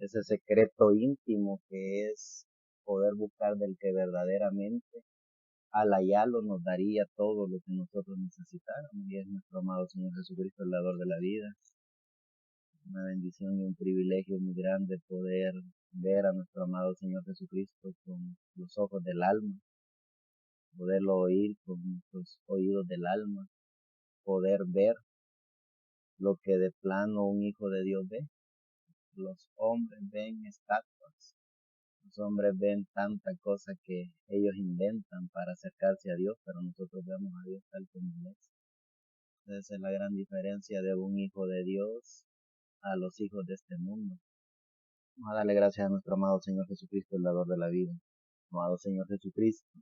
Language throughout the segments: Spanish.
ese secreto íntimo que es poder buscar del que verdaderamente al hallarlo nos daría todo lo que nosotros necesitáramos, y es nuestro amado Señor Jesucristo, el dador de la vida. Una bendición y un privilegio muy grande poder ver a nuestro amado Señor Jesucristo con los ojos del alma, poderlo oír con nuestros oídos del alma, poder ver lo que de plano un hijo de Dios ve. Los hombres ven estatuas, los hombres ven tanta cosa que ellos inventan para acercarse a Dios, pero nosotros vemos a Dios tal como es. Esa es la gran diferencia de un hijo de Dios a los hijos de este mundo. Vamos a darle gracias a nuestro amado Señor Jesucristo, el dador de la vida. Amado Señor Jesucristo,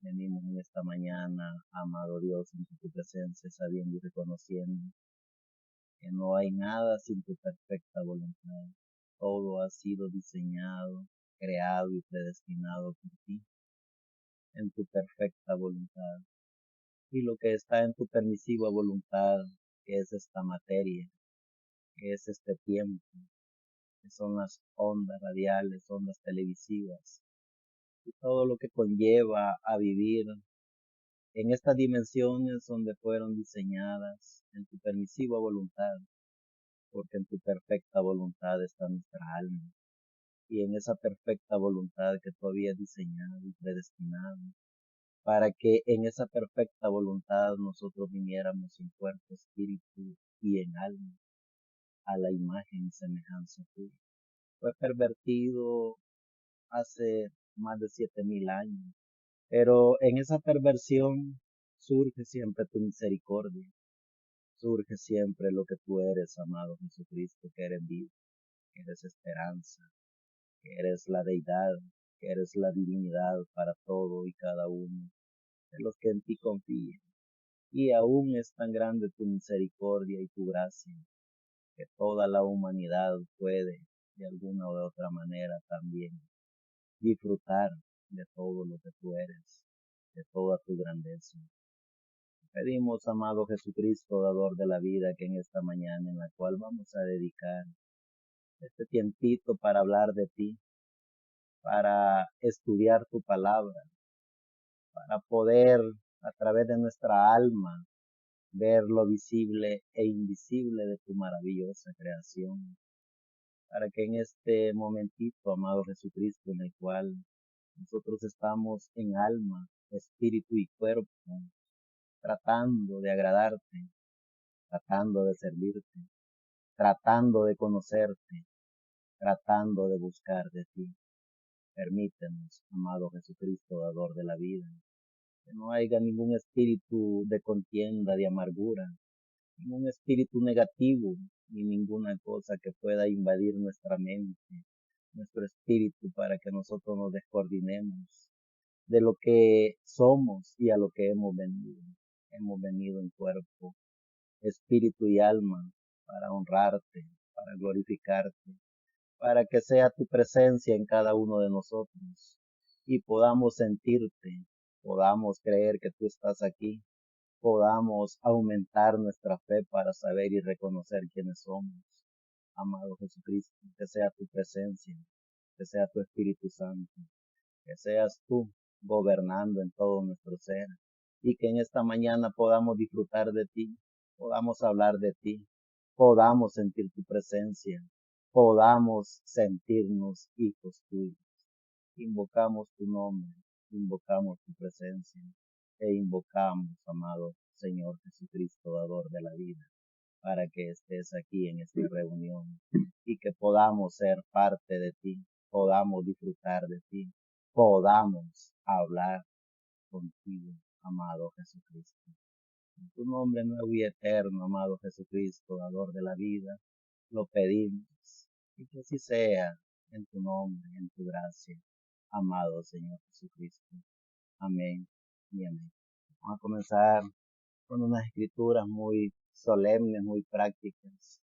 venimos en esta mañana, amado Dios, en tu presencia, sabiendo y reconociendo que no hay nada sin tu perfecta voluntad. Todo ha sido diseñado, creado y predestinado por ti, en tu perfecta voluntad. Y lo que está en tu permisiva voluntad, que es esta materia, que es este tiempo, que son las ondas radiales, ondas televisivas, y todo lo que conlleva a vivir en estas dimensiones donde fueron diseñadas en tu permisiva voluntad, porque en tu perfecta voluntad está nuestra alma, y en esa perfecta voluntad que tú habías diseñado y predestinado, para que en esa perfecta voluntad nosotros viniéramos en cuerpo, espíritu y en alma, a la imagen y semejanza tuya. Fue pervertido hace más de 7000 años, pero en esa perversión surge siempre tu misericordia, surge siempre lo que tú eres, amado Jesucristo, que eres vida, que eres esperanza, que eres la deidad, que eres la divinidad para todo y cada uno de los que en ti confían. Y aún es tan grande tu misericordia y tu gracia, que toda la humanidad puede, de alguna o de otra manera también, disfrutar de todo lo que tú eres, de toda tu grandeza. Pedimos, amado Jesucristo, dador de la vida, que en esta mañana en la cual vamos a dedicar este tiempito para hablar de ti, para estudiar tu palabra, para poder a través de nuestra alma ver lo visible e invisible de tu maravillosa creación, para que en este momentito, amado Jesucristo, en el cual nosotros estamos en alma, espíritu y cuerpo, tratando de agradarte, tratando de servirte, tratando de conocerte, tratando de buscar de ti. Permítenos, amado Jesucristo, dador de la vida, que no haya ningún espíritu de contienda, de amargura, ningún espíritu negativo, ni ninguna cosa que pueda invadir nuestra mente, nuestro espíritu, para que nosotros nos descoordinemos de lo que somos y a lo que hemos venido. Hemos venido en cuerpo, espíritu y alma para honrarte, para glorificarte, para que sea tu presencia en cada uno de nosotros y podamos sentirte, podamos creer que tú estás aquí, podamos aumentar nuestra fe para saber y reconocer quiénes somos. Amado Jesucristo, que sea tu presencia, que sea tu Espíritu Santo, que seas tú gobernando en todo nuestro ser, y que en esta mañana podamos disfrutar de ti, podamos hablar de ti, podamos sentir tu presencia, podamos sentirnos hijos tuyos. Invocamos tu nombre, invocamos tu presencia e invocamos, amado Señor Jesucristo, dador de la vida, para que estés aquí en esta reunión y que podamos ser parte de ti, podamos disfrutar de ti, podamos hablar contigo, amado Jesucristo. En tu nombre nuevo y eterno, amado Jesucristo, dador de la vida, lo pedimos y que así sea en tu nombre, en tu gracia, amado Señor Jesucristo. Amén y amén. Vamos a comenzar con unas escrituras muy solemnes, muy prácticas,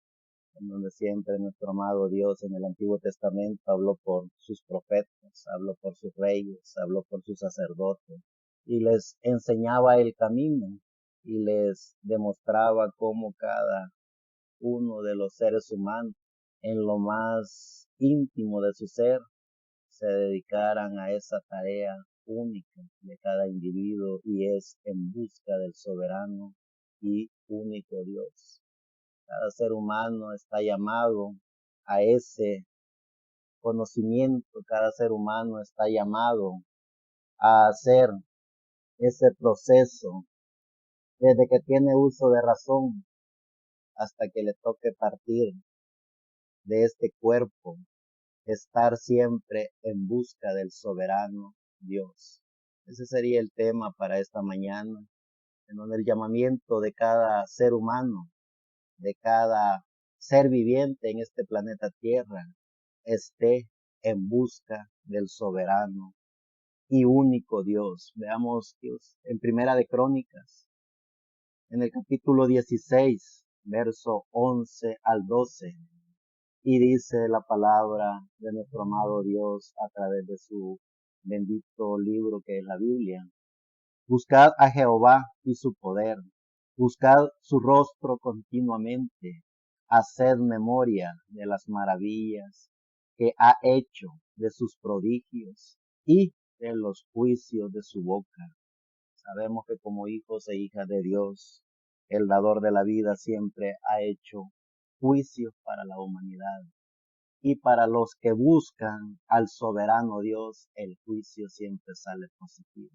en donde siempre nuestro amado Dios en el Antiguo Testamento habló por sus profetas, habló por sus reyes, habló por sus sacerdotes, y les enseñaba el camino y les demostraba cómo cada uno de los seres humanos en lo más íntimo de su ser, se dedicaran a esa tarea única de cada individuo y es en busca del soberano y único Dios. Cada ser humano está llamado a ese conocimiento, cada ser humano está llamado a hacer ese proceso desde que tiene uso de razón hasta que le toque partir de este cuerpo, estar siempre en busca del soberano Dios. Ese sería el tema para esta mañana, en donde el llamamiento de cada ser humano, de cada ser viviente en este planeta Tierra, esté en busca del soberano y único Dios. Veamos Dios en Primera de Crónicas, en el capítulo 16, verso 11 al 12. Y dice la palabra de nuestro amado Dios a través de su bendito libro que es la Biblia. Buscad a Jehová y su poder. Buscad su rostro continuamente. Haced memoria de las maravillas que ha hecho, de sus prodigios y de los juicios de su boca. Sabemos que como hijos e hijas de Dios, el dador de la vida siempre ha hecho juicios para la humanidad. Y para los que buscan al soberano Dios, el juicio siempre sale positivo,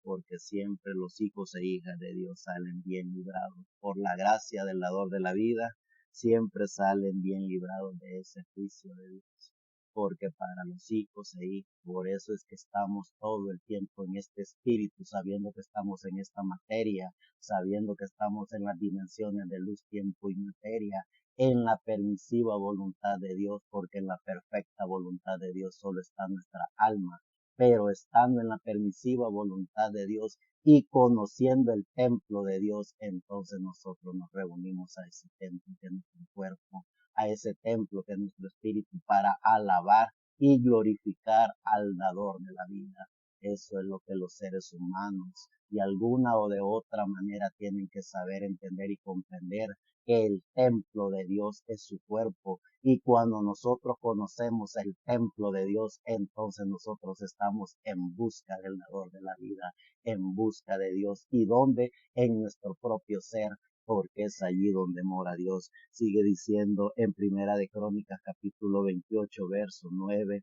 porque siempre los hijos e hijas de Dios salen bien librados. Por la gracia del dador de la vida, siempre salen bien librados de ese juicio de Dios. Porque para los hijos e hijas, por eso es que estamos todo el tiempo en este espíritu, sabiendo que estamos en esta materia, sabiendo que estamos en las dimensiones de luz, tiempo y materia, en la permisiva voluntad de Dios, porque en la perfecta voluntad de Dios solo está nuestra alma, pero estando en la permisiva voluntad de Dios y conociendo el templo de Dios, entonces nosotros nos reunimos a ese templo que es nuestro cuerpo, a ese templo que es nuestro espíritu, para alabar y glorificar al dador de la vida. Eso es lo que los seres humanos de alguna o de otra manera tienen que saber, entender y comprender, que el templo de Dios es su cuerpo. Y cuando nosotros conocemos el templo de Dios, entonces nosotros estamos en busca del dador de la vida, en busca de Dios. ¿Y dónde? En nuestro propio ser, porque es allí donde mora Dios. Sigue diciendo en Primera de Crónicas capítulo 28, verso 9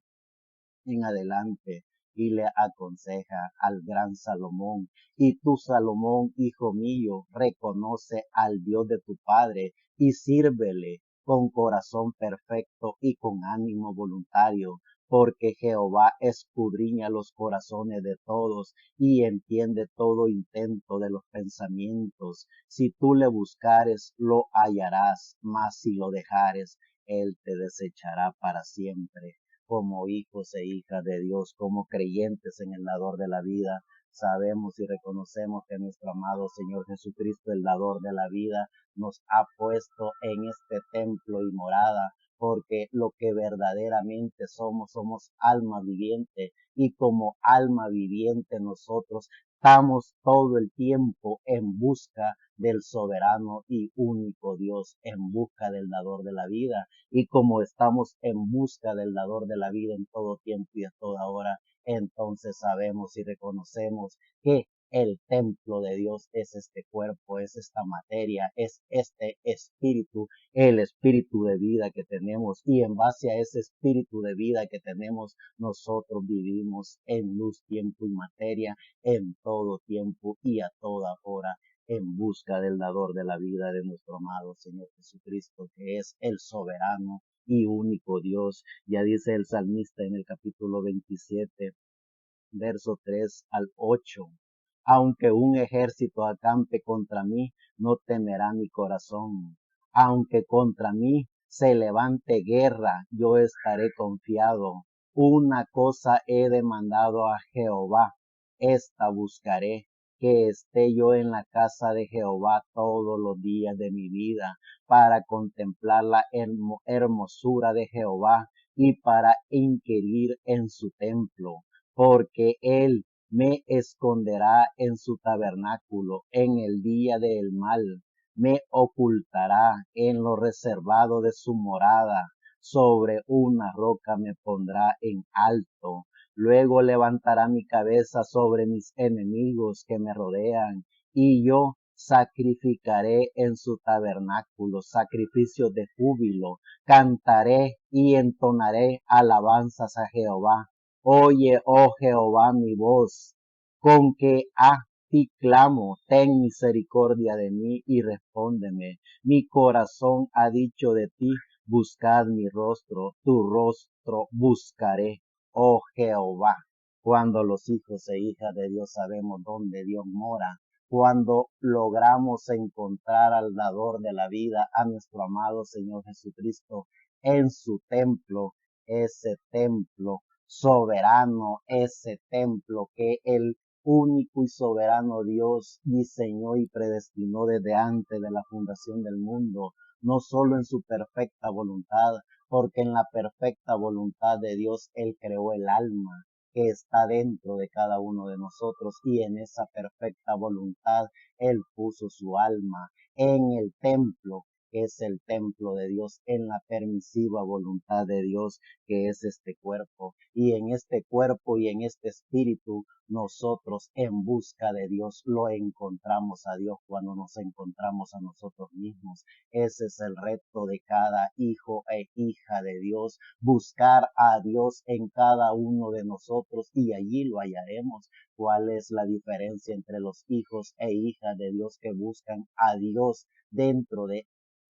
en adelante, y le aconseja al gran Salomón: y tú, Salomón, hijo mío, reconoce al Dios de tu padre y sírvele con corazón perfecto y con ánimo voluntario, porque Jehová escudriña los corazones de todos y entiende todo intento de los pensamientos. Si tú le buscares, lo hallarás, mas si lo dejares, él te desechará para siempre. Como hijos e hijas de Dios, como creyentes en el dador de la vida, sabemos y reconocemos que nuestro amado Señor Jesucristo, el dador de la vida, nos ha puesto en este templo y morada, porque lo que verdaderamente somos, somos alma viviente, y como alma viviente nosotros estamos todo el tiempo en busca del soberano y único Dios, en busca del dador de la vida. Y como estamos en busca del dador de la vida en todo tiempo y a toda hora, entonces sabemos y reconocemos que el templo de Dios es este cuerpo, es esta materia, es este espíritu, el espíritu de vida que tenemos. Y en base a ese espíritu de vida que tenemos, nosotros vivimos en luz, tiempo y materia, en todo tiempo y a toda hora, en busca del dador de la vida, de nuestro amado Señor Jesucristo, que es el soberano y único Dios. Ya dice el salmista en el capítulo 27, verso 3 al 8: aunque un ejército acampe contra mí, no temerá mi corazón. Aunque contra mí se levante guerra, yo estaré confiado. Una cosa he demandado a Jehová, esta buscaré, que esté yo en la casa de Jehová todos los días de mi vida, para contemplar la hermosura de Jehová y para inquirir en su templo, porque él me esconderá en su tabernáculo en el día del mal, me ocultará en lo reservado de su morada. sobre una roca me pondrá en alto. Luego levantará mi cabeza sobre mis enemigos que me rodean, y yo sacrificaré en su tabernáculo sacrificios de júbilo, cantaré y entonaré alabanzas a Jehová. Oye, oh Jehová, mi voz, con que a ti clamo, ten misericordia de mí y respóndeme. Mi corazón ha dicho de ti, buscad mi rostro, tu rostro buscaré, oh Jehová. Cuando los hijos e hijas de Dios sabemos dónde Dios mora, cuando logramos encontrar al dador de la vida, a nuestro amado Señor Jesucristo, en su templo, ese templo soberano, ese templo que el único y soberano Dios diseñó y predestinó desde antes de la fundación del mundo, no solo en su perfecta voluntad, porque en la perfecta voluntad de Dios Él creó el alma que está dentro de cada uno de nosotros, y en esa perfecta voluntad Él puso su alma en el templo, que es el templo de Dios, en la permisiva voluntad de Dios, que es este cuerpo. Y en este cuerpo y en este espíritu, nosotros en busca de Dios lo encontramos a Dios cuando nos encontramos a nosotros mismos. Ese es el reto de cada hijo e hija de Dios, buscar a Dios en cada uno de nosotros, y allí lo hallaremos. ¿Cuál es la diferencia entre los hijos e hijas de Dios que buscan a Dios dentro de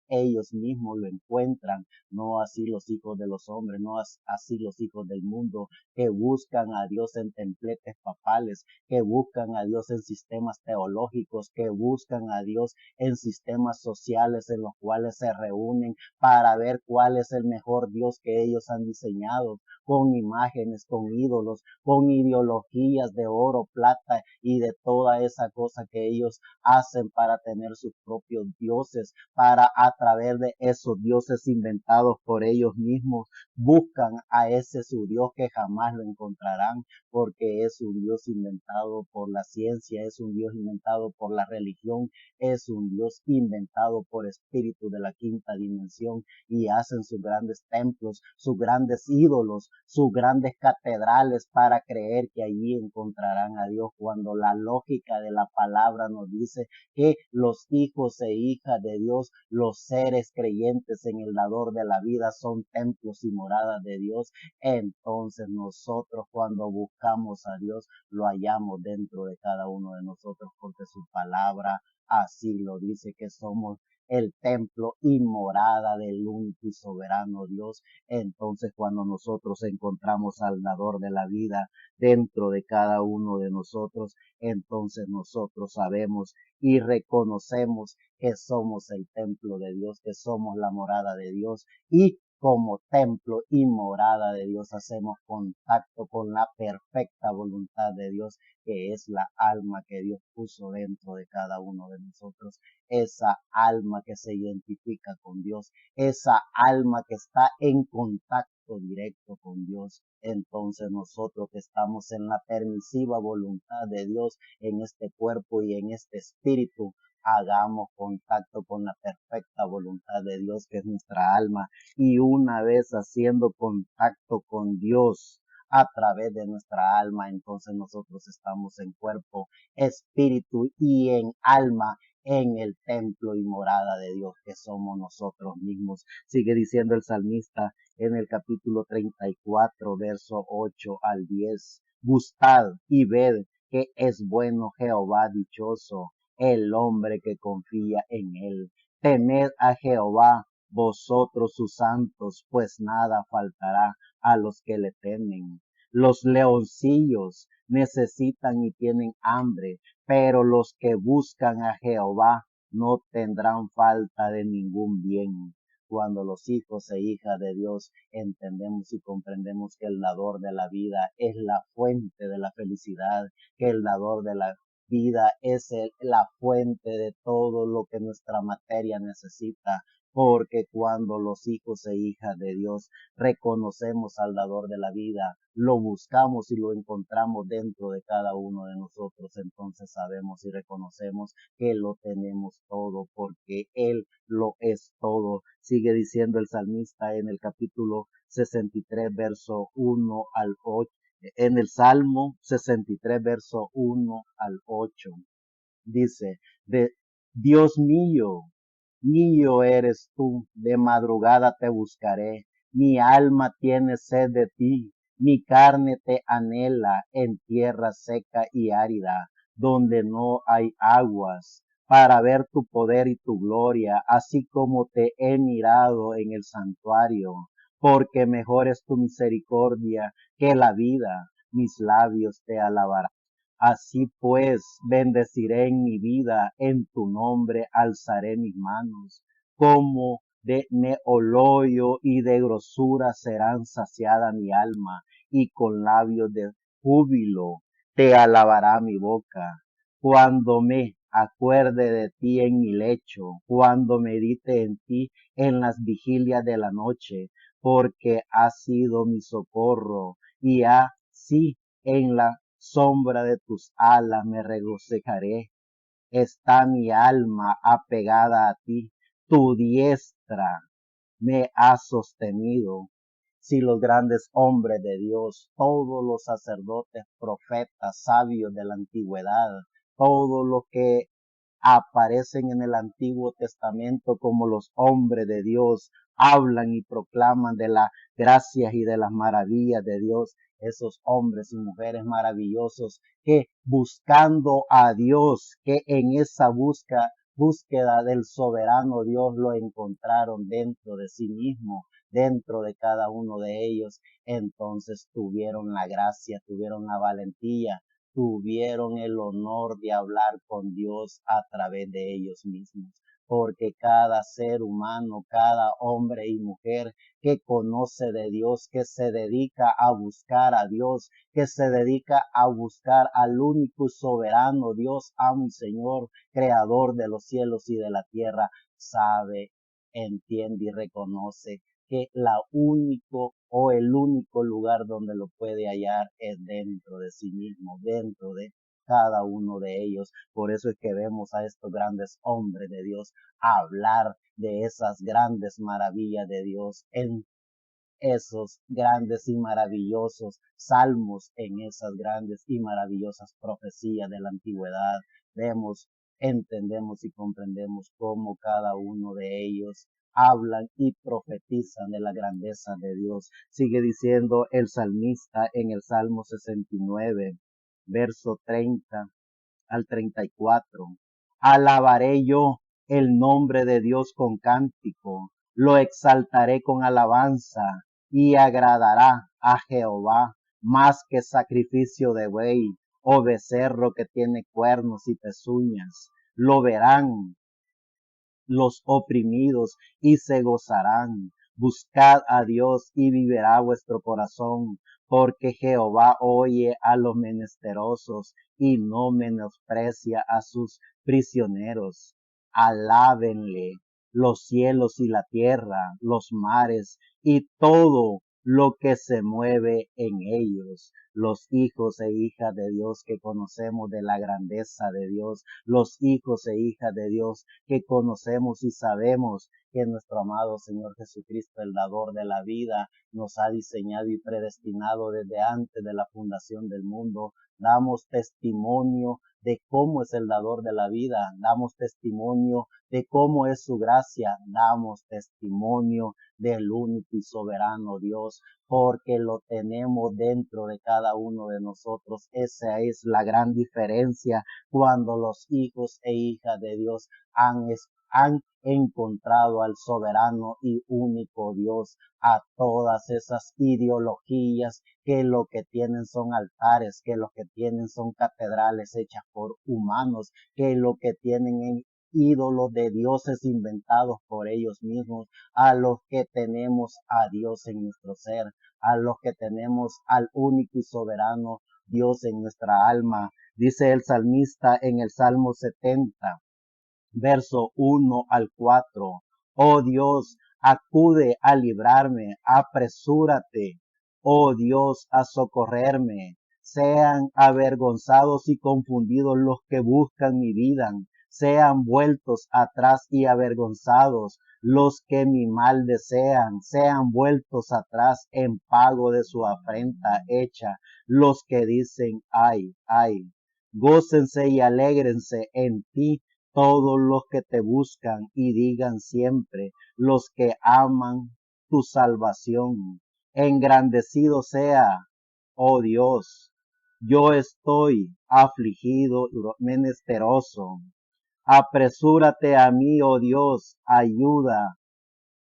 ellos mismos? Lo encuentran, no así los hijos de los hombres, no así los hijos del mundo, que buscan a Dios en templetes papales, que buscan a Dios en sistemas teológicos, que buscan a Dios en sistemas sociales en los cuales se reúnen para ver cuál es el mejor Dios que ellos han diseñado, con imágenes, con ídolos, con ideologías de oro, plata y de toda esa cosa que ellos hacen para tener sus propios dioses, para a través de esos dioses inventados por ellos mismos, buscan a ese su Dios que jamás lo encontrarán, porque es un Dios inventado por la ciencia, es un Dios inventado por la religión, es un Dios inventado por espíritu de la quinta dimensión, y hacen sus grandes templos, sus grandes ídolos, sus grandes catedrales para creer que allí encontrarán a Dios, cuando la lógica de la palabra nos dice que los hijos e hijas de Dios, los seres creyentes en el dador de la vida, son templos y moradas de Dios. Entonces nosotros, cuando buscamos a Dios, lo hallamos dentro de cada uno de nosotros, porque su palabra así lo dice, que somos el templo y morada del único y soberano Dios. Entonces, cuando nosotros encontramos al dador de la vida dentro de cada uno de nosotros, entonces nosotros sabemos y reconocemos que somos el templo de Dios, que somos la morada de Dios, y como templo y morada de Dios hacemos contacto con la perfecta voluntad de Dios, que es la alma que Dios puso dentro de cada uno de nosotros, esa alma que se identifica con Dios, esa alma que está en contacto directo con Dios. Entonces nosotros que estamos en la permisiva voluntad de Dios, en este cuerpo y en este espíritu, hagamos contacto con la perfecta voluntad de Dios, que es nuestra alma, y una vez haciendo contacto con Dios a través de nuestra alma, entonces nosotros estamos en cuerpo, espíritu y en alma, en el templo y morada de Dios, que somos nosotros mismos. Sigue diciendo el salmista en el capítulo 34, verso 8 al 10: gustad y ved que es bueno Jehová, dichoso el hombre que confía en él. Temed a Jehová vosotros sus santos, pues nada faltará a los que le temen. Los leoncillos necesitan y tienen hambre, pero los que buscan a Jehová no tendrán falta de ningún bien. Cuando los hijos e hijas de Dios entendemos y comprendemos que el dador de la vida es la fuente de la felicidad, que el dador de la vida es la fuente de todo lo que nuestra materia necesita, porque cuando los hijos e hijas de Dios reconocemos al dador de la vida, lo buscamos y lo encontramos dentro de cada uno de nosotros, entonces sabemos y reconocemos que lo tenemos todo, porque Él lo es todo, Sigue diciendo el salmista en el capítulo 63, verso 1 al 8, en el Salmo 63, verso 1 al 8. Dice, de Dios mío eres tú, de madrugada te buscaré, mi alma tiene sed de ti, mi carne te anhela en tierra seca y árida, donde no hay aguas, para ver tu poder y tu gloria, así como te he mirado en el santuario, porque mejor es tu misericordia que la vida, mis labios te alabarán. Así pues, bendeciré en mi vida, en tu nombre alzaré mis manos, como de neoloyo y de grosura serán saciada mi alma, y con labios de júbilo te alabará mi boca. Cuando me acuerde de ti en mi lecho, cuando medite en ti en las vigilias de la noche, porque has sido mi socorro, y así en la sombra de tus alas me regocijaré. Está mi alma apegada a ti. Tu diestra me ha sostenido. Si los grandes hombres de Dios, todos los sacerdotes, profetas, sabios de la antigüedad, todos los que aparecen en el Antiguo Testamento como los hombres de Dios, hablan y proclaman de las gracias y de las maravillas de Dios, esos hombres y mujeres maravillosos que buscando a Dios, que en esa búsqueda del soberano Dios lo encontraron dentro de sí mismo, dentro de cada uno de ellos, entonces tuvieron la gracia, tuvieron la valentía, tuvieron el honor de hablar con Dios a través de ellos mismos. Porque cada ser humano, cada hombre y mujer que conoce de Dios, que se dedica a buscar a Dios, que se dedica a buscar al único y soberano Dios, amo y Señor, creador de los cielos y de la tierra, sabe, entiende y reconoce que la único o el único lugar donde lo puede hallar es dentro de sí mismo, dentro de cada uno de ellos. Por eso es que vemos a estos grandes hombres de Dios hablar de esas grandes maravillas de Dios en esos grandes y maravillosos salmos, en esas grandes y maravillosas profecías de la antigüedad. Vemos, entendemos y comprendemos cómo cada uno de ellos hablan y profetizan de la grandeza de Dios. Sigue diciendo el salmista en el Salmo 69, verso 30 al 34. Alabaré yo el nombre de Dios con cántico, lo exaltaré con alabanza y agradará a Jehová más que sacrificio de buey o becerro que tiene cuernos y pezuñas. Lo verán los oprimidos y se gozarán. Buscad a Dios y vivirá vuestro corazón, porque Jehová oye a los menesterosos y no menosprecia a sus prisioneros. Alábenle los cielos y la tierra, los mares y todo lo que se mueve en ellos, los hijos e hijas de Dios que conocemos de la grandeza de Dios, los hijos e hijas de Dios que conocemos y sabemos que nuestro amado Señor Jesucristo, el dador de la vida, nos ha diseñado y predestinado desde antes de la fundación del mundo. Damos testimonio de cómo es el dador de la vida, damos testimonio de cómo es su gracia, damos testimonio del único y soberano Dios, porque lo tenemos dentro de cada uno de nosotros. Esa es la gran diferencia cuando los hijos e hijas de Dios han encontrado al soberano y único Dios, a todas esas ideologías que lo que tienen son altares, que lo que tienen son catedrales hechas por humanos, que lo que tienen en ídolos de dioses inventados por ellos mismos, a los que tenemos a Dios en nuestro ser, a los que tenemos al único y soberano Dios en nuestra alma. Dice el salmista en el Salmo 70, verso 1 al 4. Oh Dios, acude a librarme, apresúrate, oh Dios, a socorrerme. Sean avergonzados y confundidos los que buscan mi vida, sean vueltos atrás y avergonzados. Los que mi mal desean, sean vueltos atrás en pago de su afrenta hecha. Los que dicen, ay, ay, gócense y alégrense en ti todos los que te buscan y digan siempre, los que aman tu salvación. Engrandecido sea, oh Dios, yo estoy afligido y menesteroso. Apresúrate a mí, oh Dios, ayuda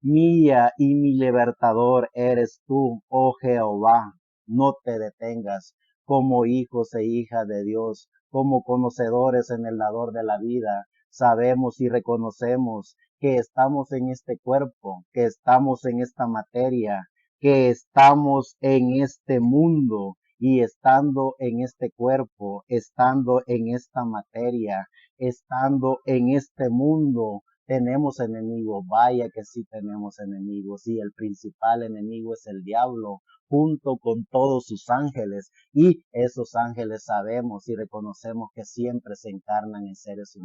mía y mi libertador eres tú, oh Jehová. No te detengas como hijos e hijas de Dios, como conocedores en el dador de la vida. Sabemos y reconocemos que estamos en este cuerpo, que estamos en esta materia, que estamos en este mundo y estando en este cuerpo, estando en esta materia, estando en este mundo, tenemos enemigos, vaya que sí tenemos enemigos, y el principal enemigo es el diablo, junto con todos sus ángeles, y esos ángeles sabemos y reconocemos que siempre se encarnan en seres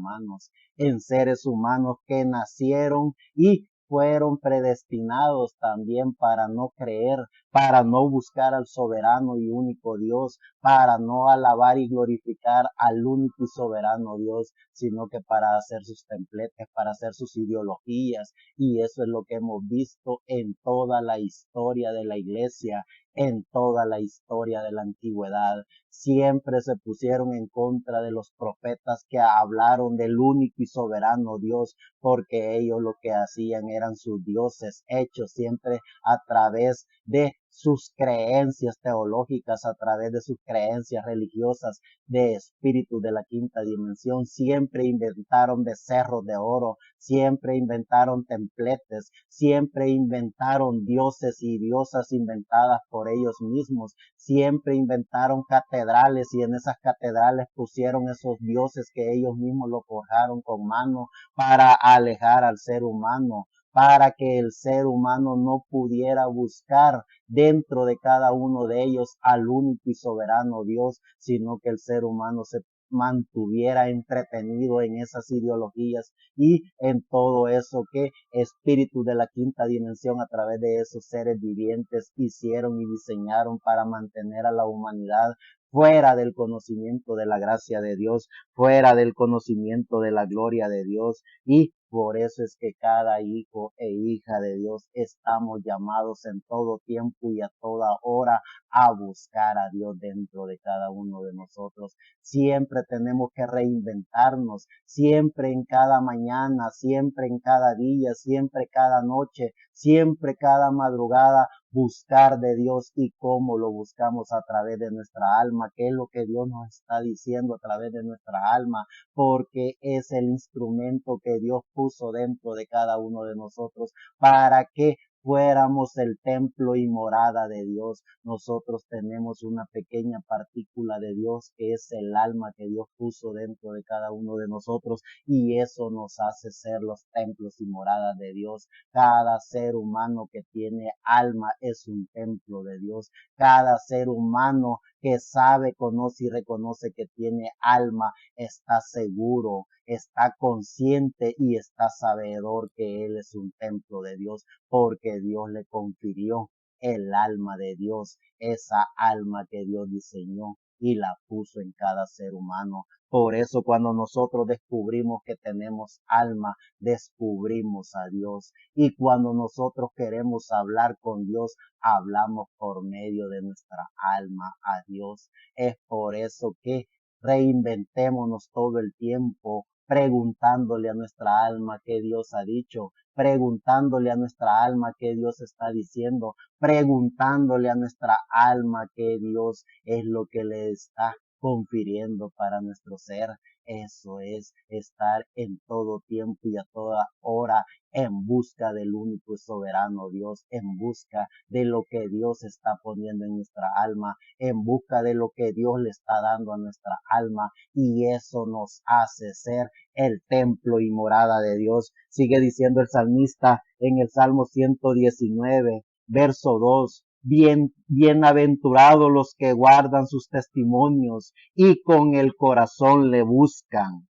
humanos que nacieron y fueron predestinados también para no creer, para no buscar al soberano y único Dios, para no alabar y glorificar al único y soberano Dios, sino que para hacer sus templetes, para hacer sus ideologías. Y eso es lo que hemos visto en toda la historia de la iglesia, en toda la historia de la antigüedad. Siempre se pusieron en contra de los profetas que hablaron del único y soberano Dios, porque ellos lo que hacían eran sus dioses hechos siempre a través de sus creencias teológicas, a través de sus creencias religiosas, de espíritus de la quinta dimensión. Siempre inventaron becerros de oro, siempre inventaron templetes, siempre inventaron dioses y diosas inventadas por ellos mismos, siempre inventaron catedrales y en esas catedrales pusieron esos dioses que ellos mismos lo forjaron con mano para alejar al ser humano, para que el ser humano no pudiera buscar dentro de cada uno de ellos al único y soberano Dios, sino que el ser humano se mantuviera entretenido en esas ideologías y en todo eso que espíritus de la quinta dimensión a través de esos seres vivientes hicieron y diseñaron para mantener a la humanidad fuera del conocimiento de la gracia de Dios, fuera del conocimiento de la gloria de Dios. Y por eso es que cada hijo e hija de Dios estamos llamados en todo tiempo y a toda hora a buscar a Dios dentro de cada uno de nosotros. Siempre tenemos que reinventarnos, siempre en cada mañana, siempre en cada día, siempre cada noche, siempre cada madrugada, buscar de Dios. Y cómo lo buscamos a través de nuestra alma, qué es lo que Dios nos está diciendo a través de nuestra alma, porque es el instrumento que Dios puso dentro de cada uno de nosotros para que fuéramos el templo y morada de Dios. Nosotros tenemos una pequeña partícula de Dios que es el alma que Dios puso dentro de cada uno de nosotros, y eso nos hace ser los templos y moradas de Dios. Cada ser humano que tiene alma es un templo de Dios. Cada ser humano que sabe, conoce y reconoce que tiene alma está seguro, está consciente y está sabedor que Él es un templo de Dios, porque Dios le confirió el alma de Dios, esa alma que Dios diseñó y la puso en cada ser humano. Por eso cuando nosotros descubrimos que tenemos alma, descubrimos a Dios. Y cuando nosotros queremos hablar con Dios, hablamos por medio de nuestra alma a Dios. Es por eso que reinventémonos todo el tiempo, preguntándole a nuestra alma qué Dios ha dicho, preguntándole a nuestra alma qué Dios está diciendo, preguntándole a nuestra alma qué Dios es lo que le está confiriendo para nuestro ser. Eso es estar en todo tiempo y a toda hora en busca del único y soberano Dios, en busca de lo que Dios está poniendo en nuestra alma, en busca de lo que Dios le está dando a nuestra alma, y eso nos hace ser el templo y morada de Dios. Sigue diciendo el salmista en el Salmo 119, verso 2. Bienaventurados los que guardan sus testimonios y con el corazón le buscan.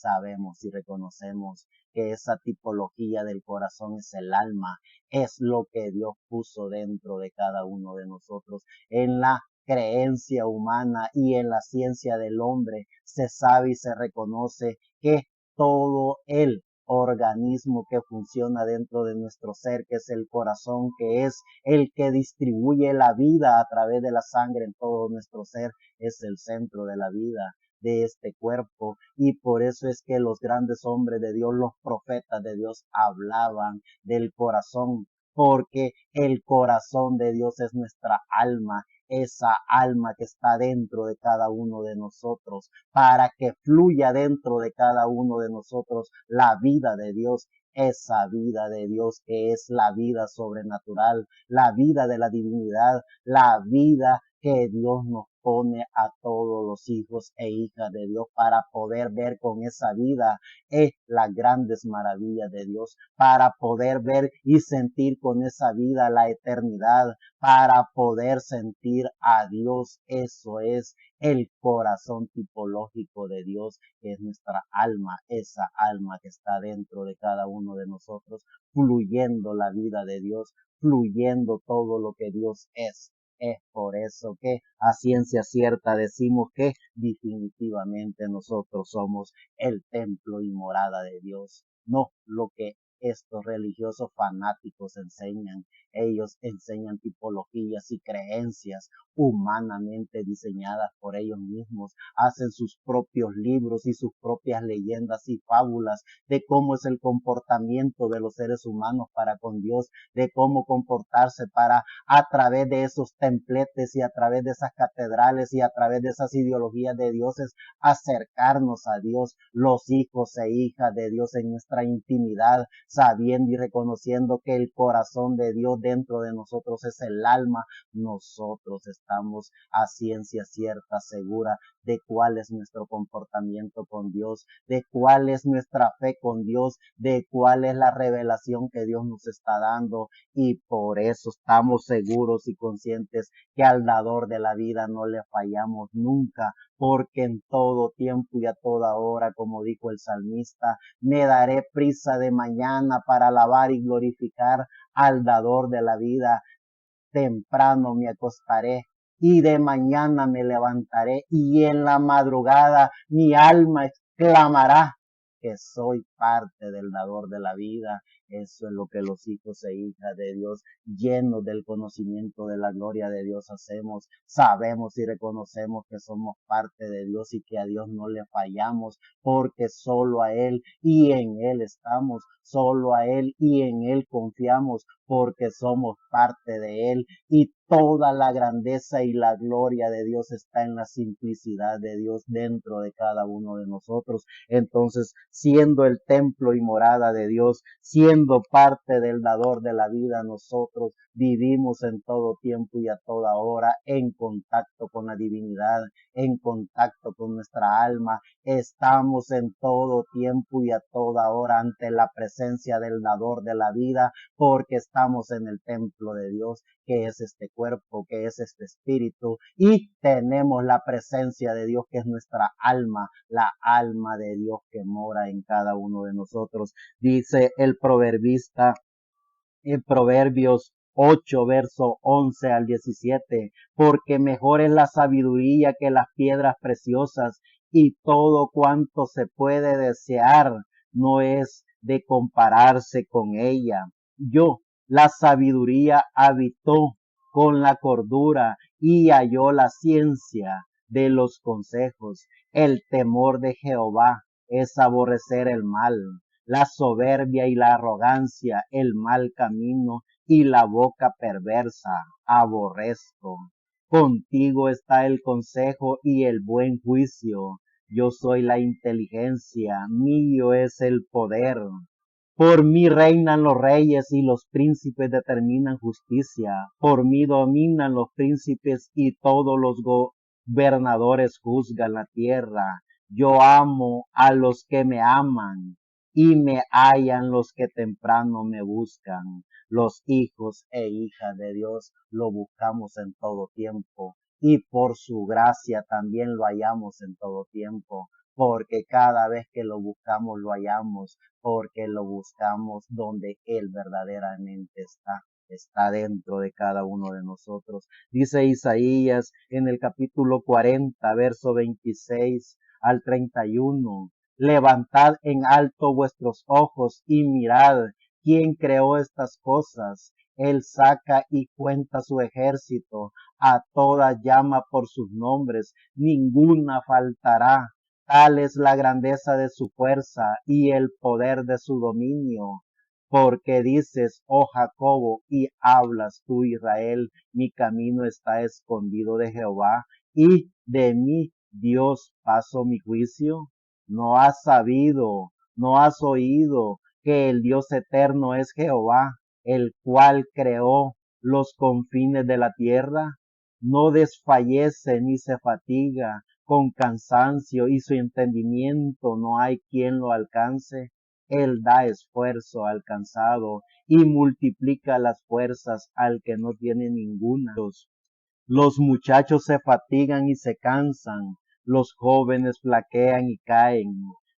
sabemos y reconocemos que esa tipología del corazón es el alma, es lo que Dios puso dentro de cada uno de nosotros. En la creencia humana y en la ciencia del hombre se sabe y se reconoce que todo el organismo que funciona dentro de nuestro ser, que es el corazón, que es el que distribuye la vida a través de la sangre en todo nuestro ser, es el centro de la vida de este cuerpo. Y por eso es que los grandes hombres de Dios, los profetas de Dios, hablaban del corazón, porque el corazón de Dios es nuestra alma, esa alma que está dentro de cada uno de nosotros, para que fluya dentro de cada uno de nosotros la vida de Dios, esa vida de Dios que es la vida sobrenatural, la vida de la divinidad, la vida que Dios nos pone a todos los hijos e hijas de Dios para poder ver con esa vida las grandes maravillas de Dios, para poder ver y sentir con esa vida la eternidad, para poder sentir a Dios. Eso es el corazón tipológico de Dios, que es nuestra alma, esa alma que está dentro de cada uno de nosotros, fluyendo la vida de Dios, fluyendo todo lo que Dios es. Es por eso que a ciencia cierta decimos que definitivamente nosotros somos el templo y morada de Dios, no lo que estos religiosos fanáticos enseñan. Ellos enseñan tipologías y creencias humanamente diseñadas por ellos mismos, hacen sus propios libros y sus propias leyendas y fábulas de cómo es el comportamiento de los seres humanos para con Dios, de cómo comportarse para a través de esos templetes y a través de esas catedrales y a través de esas ideologías de dioses acercarnos a Dios, los hijos e hijas de Dios en nuestra intimidad, sabiendo y reconociendo que el corazón de Dios dentro de nosotros es el alma. Nosotros estamos a ciencia cierta, segura de cuál es nuestro comportamiento con Dios, de cuál es nuestra fe con Dios, de cuál es la revelación que Dios nos está dando, y por eso estamos seguros y conscientes que al dador de la vida no le fallamos nunca, porque en todo tiempo y a toda hora, como dijo el salmista, me daré prisa de mañana para alabar y glorificar al dador de la vida. Temprano me acostaré y de mañana me levantaré, y en la madrugada mi alma exclamará que soy parte del dador de la vida. Eso es lo que los hijos e hijas de Dios, llenos del conocimiento de la gloria de Dios, hacemos. Sabemos y reconocemos que somos parte de Dios y que a Dios no le fallamos, porque solo a Él y en Él estamos, solo a Él y en Él confiamos, porque somos parte de Él, y toda la grandeza y la gloria de Dios está en la simplicidad de Dios dentro de cada uno de nosotros. Entonces, siendo el templo y morada de Dios, siendo parte del dador de la vida, nosotros vivimos en todo tiempo y a toda hora en contacto con la divinidad, en contacto con nuestra alma. Estamos en todo tiempo y a toda hora ante la presencia del dador de la vida, porque estamos en el templo de Dios, que es este cuerpo, que es este espíritu, y tenemos la presencia de Dios, que es nuestra alma, la alma de Dios que mora en cada uno de nosotros. Dice el proverbista en Proverbios 8, verso 11 al 17, porque mejor es la sabiduría que las piedras preciosas, y todo cuanto se puede desear no es de compararse con ella. La sabiduría habitó con la cordura y halló la ciencia de los consejos. El temor de Jehová es aborrecer el mal, la soberbia y la arrogancia, el mal camino y la boca perversa, aborrezco. Contigo está el consejo y el buen juicio. Yo soy la inteligencia, mío es el poder. Por mí reinan los reyes y los príncipes determinan justicia. Por mí dominan los príncipes y todos los gobernadores juzgan la tierra. Yo amo a los que me aman y me hallan los que temprano me buscan. Los hijos e hijas de Dios lo buscamos en todo tiempo, y por su gracia también lo hallamos en todo tiempo. porque cada vez que lo buscamos lo hallamos, porque lo buscamos donde Él verdaderamente está dentro de cada uno de nosotros. Dice Isaías en el capítulo 40, verso 26 al 31, levantad en alto vuestros ojos y mirad quién creó estas cosas. Él saca y cuenta su ejército, a todas llama por sus nombres, ninguna faltará. Tal es la grandeza de su fuerza y el poder de su dominio. Porque dices, oh Jacobo, y hablas tú, Israel, mi camino está escondido de Jehová, y de mi Dios paso mi juicio. No has sabido, no has oído que el Dios eterno es Jehová, el cual creó los confines de la tierra. No desfallece ni se fatiga con cansancio, y su entendimiento no hay quien lo alcance. Él da esfuerzo al cansado y multiplica las fuerzas al que no tiene ninguna. Los muchachos se fatigan y se cansan, los jóvenes flaquean y caen,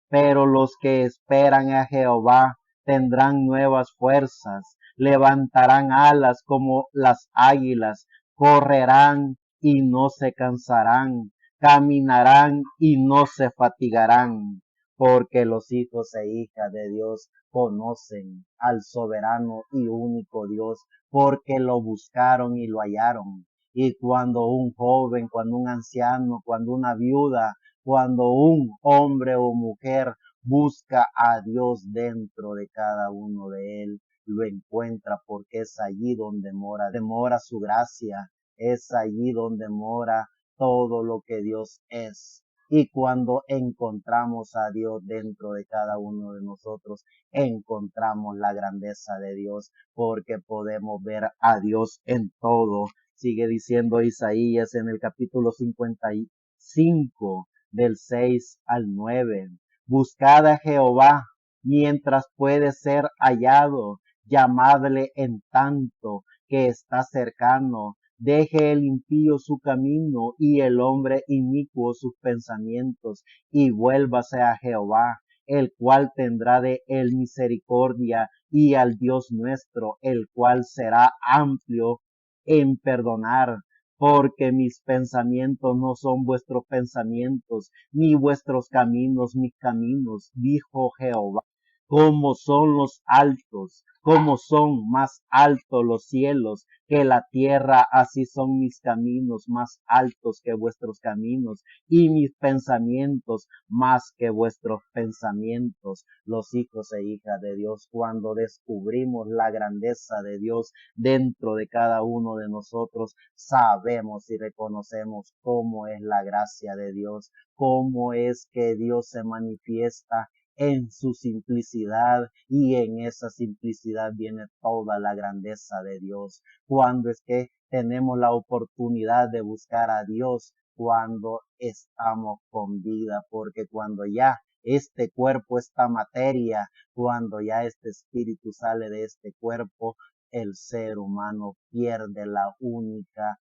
pero los que esperan a Jehová tendrán nuevas fuerzas, levantarán alas como las águilas, correrán y no se cansarán, caminarán y no se fatigarán, porque los hijos e hijas de Dios conocen al soberano y único Dios, porque lo buscaron y lo hallaron. Y cuando un joven, cuando un anciano, cuando una viuda, cuando un hombre o mujer busca a Dios dentro de cada uno de él, lo encuentra, porque es allí donde mora su gracia, es allí donde mora todo lo que Dios es. Y cuando encontramos a Dios dentro de cada uno de nosotros, encontramos la grandeza de Dios, porque podemos ver a Dios en todo. Sigue diciendo Isaías en el capítulo 55, del 6 al 9. Buscad a Jehová mientras puede ser hallado, llamadle en tanto que está cercano. Deje el impío su camino y el hombre inicuo sus pensamientos, y vuélvase a Jehová, el cual tendrá de él misericordia, y al Dios nuestro, el cual será amplio en perdonar, porque mis pensamientos no son vuestros pensamientos, ni vuestros caminos mis caminos, dijo Jehová. Como son los altos, como son más altos los cielos que la tierra, así son mis caminos más altos que vuestros caminos, y mis pensamientos más que vuestros pensamientos. Los hijos e hijas de Dios, cuando descubrimos la grandeza de Dios dentro de cada uno de nosotros, sabemos y reconocemos cómo es la gracia de Dios, cómo es que Dios se manifiesta en su simplicidad, y en esa simplicidad viene toda la grandeza de Dios. Cuando es que tenemos la oportunidad de buscar a Dios, cuando estamos con vida, porque cuando ya este cuerpo, esta materia, cuando ya este espíritu sale de este cuerpo, el ser humano pierde la única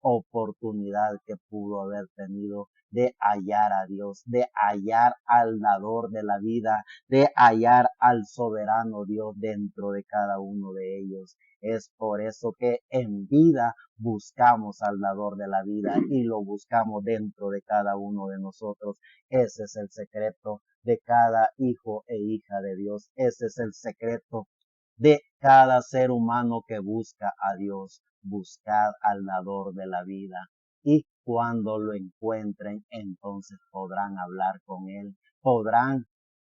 oportunidad que pudo haber tenido de hallar a Dios, de hallar al dador de la vida, de hallar al soberano Dios dentro de cada uno de ellos. Es por eso que en vida buscamos al dador de la vida, y lo buscamos dentro de cada uno de nosotros. Ese es el secreto de cada hijo e hija de Dios. Ese es el secreto de cada ser humano que busca a Dios. Buscad al dador de la vida, y cuando lo encuentren, entonces podrán hablar con él, podrán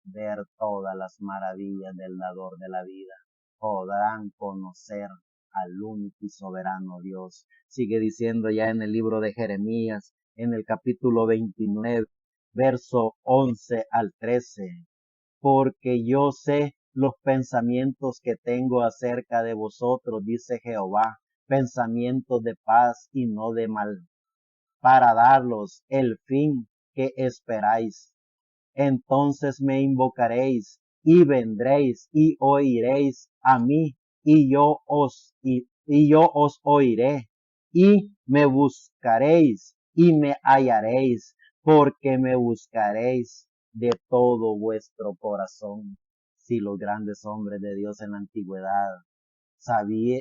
ver todas las maravillas del dador de la vida, podrán conocer al único y soberano Dios. Sigue diciendo ya en el libro de Jeremías, en el capítulo 29, verso 11 al 13, porque yo sé los pensamientos que tengo acerca de vosotros, dice Jehová, pensamientos de paz y no de mal, para daros el fin que esperáis. Entonces me invocaréis y vendréis y oiréis a mí, y yo os oiré, y me buscaréis y me hallaréis, porque me buscaréis de todo vuestro corazón. Si los grandes hombres de Dios en la antigüedad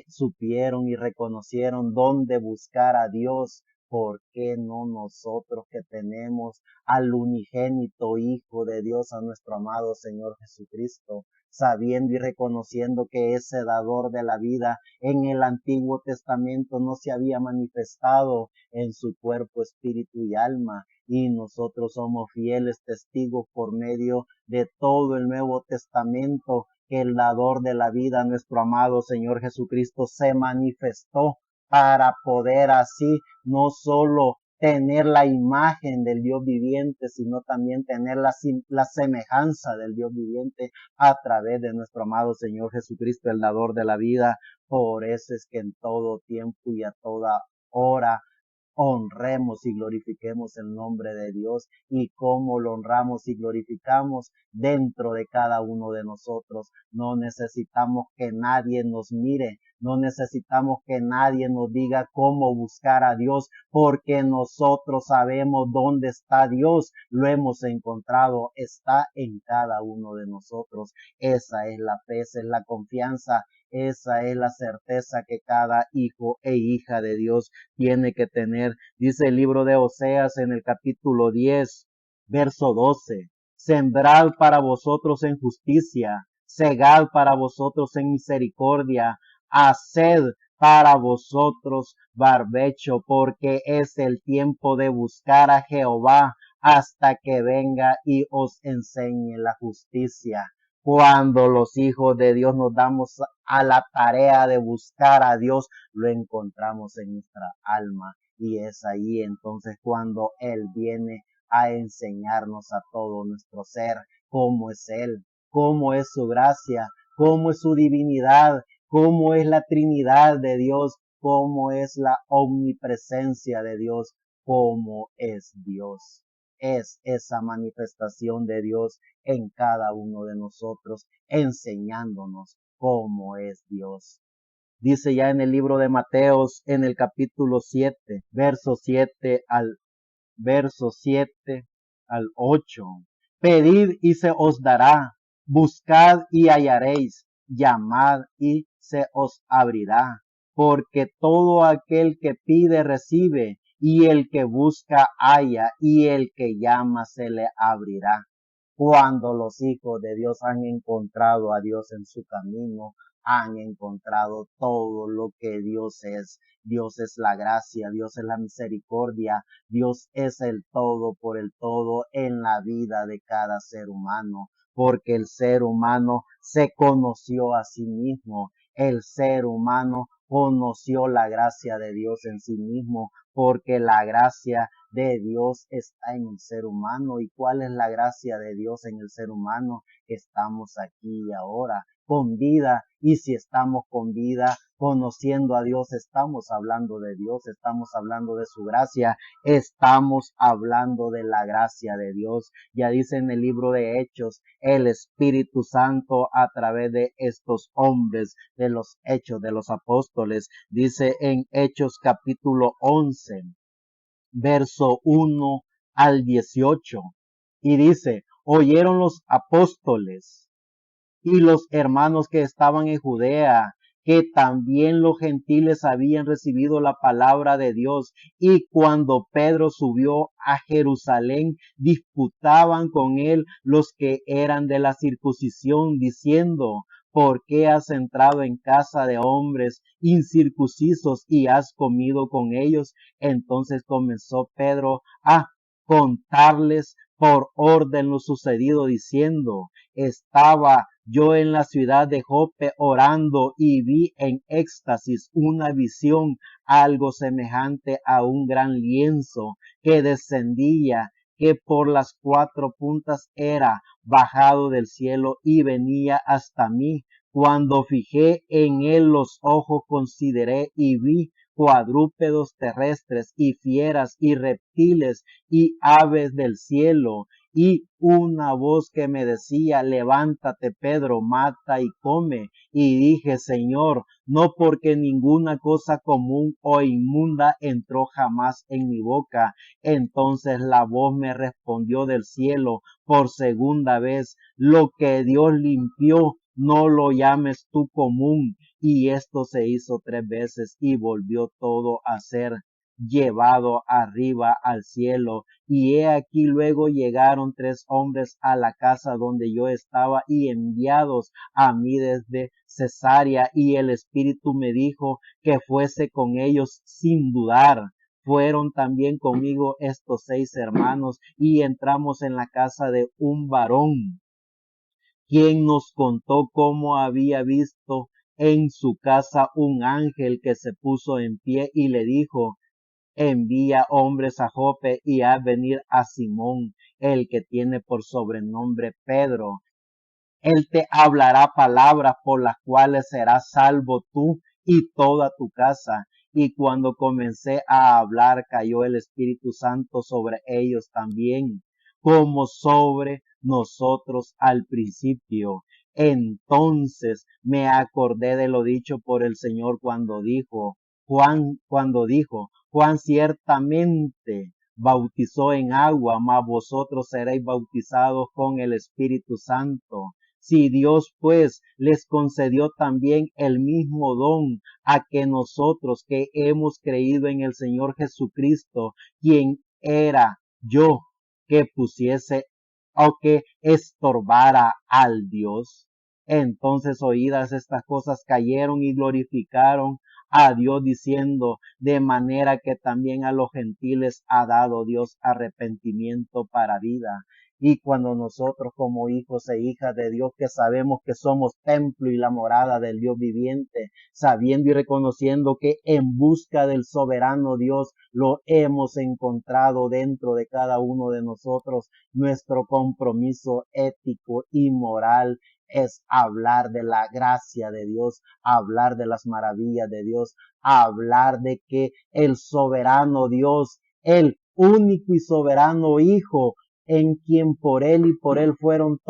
supieron y reconocieron dónde buscar a Dios, ¿por qué no nosotros que tenemos al unigénito Hijo de Dios, a nuestro amado Señor Jesucristo, sabiendo y reconociendo que ese dador de la vida en el Antiguo Testamento no se había manifestado en su cuerpo, espíritu y alma? Y nosotros somos fieles testigos por medio de todo el Nuevo Testamento que el dador de la vida, nuestro amado Señor Jesucristo, se manifestó para poder así no solo tener la imagen del Dios viviente, sino también tener la semejanza del Dios viviente a través de nuestro amado Señor Jesucristo, el dador de la vida. Por eso es que en todo tiempo y a toda hora honremos y glorifiquemos el nombre de Dios. Y cómo lo honramos y glorificamos dentro de cada uno de nosotros. No necesitamos que nadie nos mire, no necesitamos que nadie nos diga cómo buscar a Dios, porque nosotros sabemos dónde está Dios, lo hemos encontrado, está en cada uno de nosotros. Esa es la fe, esa es la confianza, esa es la certeza que cada hijo e hija de Dios tiene que tener. Dice el libro de Oseas en el capítulo 10, verso 12: sembrad para vosotros en justicia, segad para vosotros en misericordia, haced para vosotros barbecho, porque es el tiempo de buscar a Jehová hasta que venga y os enseñe la justicia. Cuando los hijos de Dios nos damos a la tarea de buscar a Dios, lo encontramos en nuestra alma. Y es ahí entonces cuando Él viene a enseñarnos a todo nuestro ser cómo es Él, cómo es su gracia, cómo es su divinidad, cómo es la Trinidad de Dios, cómo es la omnipresencia de Dios, cómo es Dios. Es esa manifestación de Dios en cada uno de nosotros, enseñándonos cómo es Dios. Dice ya en el libro de Mateos, en el capítulo 7, verso 7 al 8. Pedid y se os dará, buscad y hallaréis, llamad y se os abrirá, porque todo aquel que pide recibe, y el que busca halla, y el que llama se le abrirá. Cuando los hijos de Dios han encontrado a Dios en su camino, han encontrado todo lo que Dios es. Dios es la gracia, Dios es la misericordia, Dios es el todo por el todo en la vida de cada ser humano, porque el ser humano se conoció a sí mismo, el ser humano conoció la gracia de Dios en sí mismo, porque la gracia de Dios está en el ser humano. ¿Y cuál es la gracia de Dios en el ser humano? Estamos aquí y ahora con vida, y si estamos con vida, conociendo a Dios, estamos hablando de Dios, estamos hablando de su gracia, estamos hablando de la gracia de Dios. Ya dice en el libro de Hechos, el Espíritu Santo a través de estos hombres de los Hechos de los Apóstoles, dice en Hechos capítulo 11, verso 1 al 18, y dice: oyeron los apóstoles y los hermanos que estaban en Judea, que también los gentiles habían recibido la palabra de Dios. Y cuando Pedro subió a Jerusalén, disputaban con él los que eran de la circuncisión, diciendo: ¿por qué has entrado en casa de hombres incircuncisos y has comido con ellos? Entonces comenzó Pedro a contarles por orden lo sucedido, diciendo: estaba yo en la ciudad de Jope orando y vi en éxtasis una visión, algo semejante a un gran lienzo que descendía, que por las cuatro puntas era bajado del cielo y venía hasta mí. Cuando fijé en él los ojos, consideré y vi cuadrúpedos terrestres y fieras y reptiles y aves del cielo, y una voz que me decía, levántate, Pedro, mata y come. Y dije, Señor, no, porque ninguna cosa común o inmunda entró jamás en mi boca. Entonces la voz me respondió del cielo por segunda vez, lo que Dios limpió, no lo llames tú común. Y esto se hizo 3 veces y volvió todo a ser llevado arriba al cielo. Y he aquí luego llegaron 3 hombres a la casa donde yo estaba y enviados a mí desde Cesarea, y el Espíritu me dijo que fuese con ellos sin dudar. Fueron también conmigo estos 6 hermanos y entramos en la casa de un varón, quien nos contó cómo había visto en su casa un ángel que se puso en pie y le dijo, envía hombres a Jope y haz venir a Simón, el que tiene por sobrenombre Pedro. Él te hablará palabras por las cuales serás salvo tú y toda tu casa. Y cuando comencé a hablar, cayó el Espíritu Santo sobre ellos también, como sobre nosotros al principio. Entonces me acordé de lo dicho por el Señor Juan ciertamente bautizó en agua, mas vosotros seréis bautizados con el Espíritu Santo. Si Dios pues les concedió también el mismo don a que nosotros que hemos creído en el Señor Jesucristo, quien era yo que pusiese o que estorbara al Dios. Entonces oídas estas cosas cayeron y glorificaron a Dios diciendo, de manera que también a los gentiles ha dado Dios arrepentimiento para vida. Y cuando nosotros como hijos e hijas de Dios, que sabemos que somos templo y la morada del Dios viviente, sabiendo y reconociendo que en busca del soberano Dios lo hemos encontrado dentro de cada uno de nosotros, nuestro compromiso ético y moral es hablar de la gracia de Dios, hablar de las maravillas de Dios, hablar de que el soberano Dios, el único y soberano Hijo, en quien por Él y por Él fueron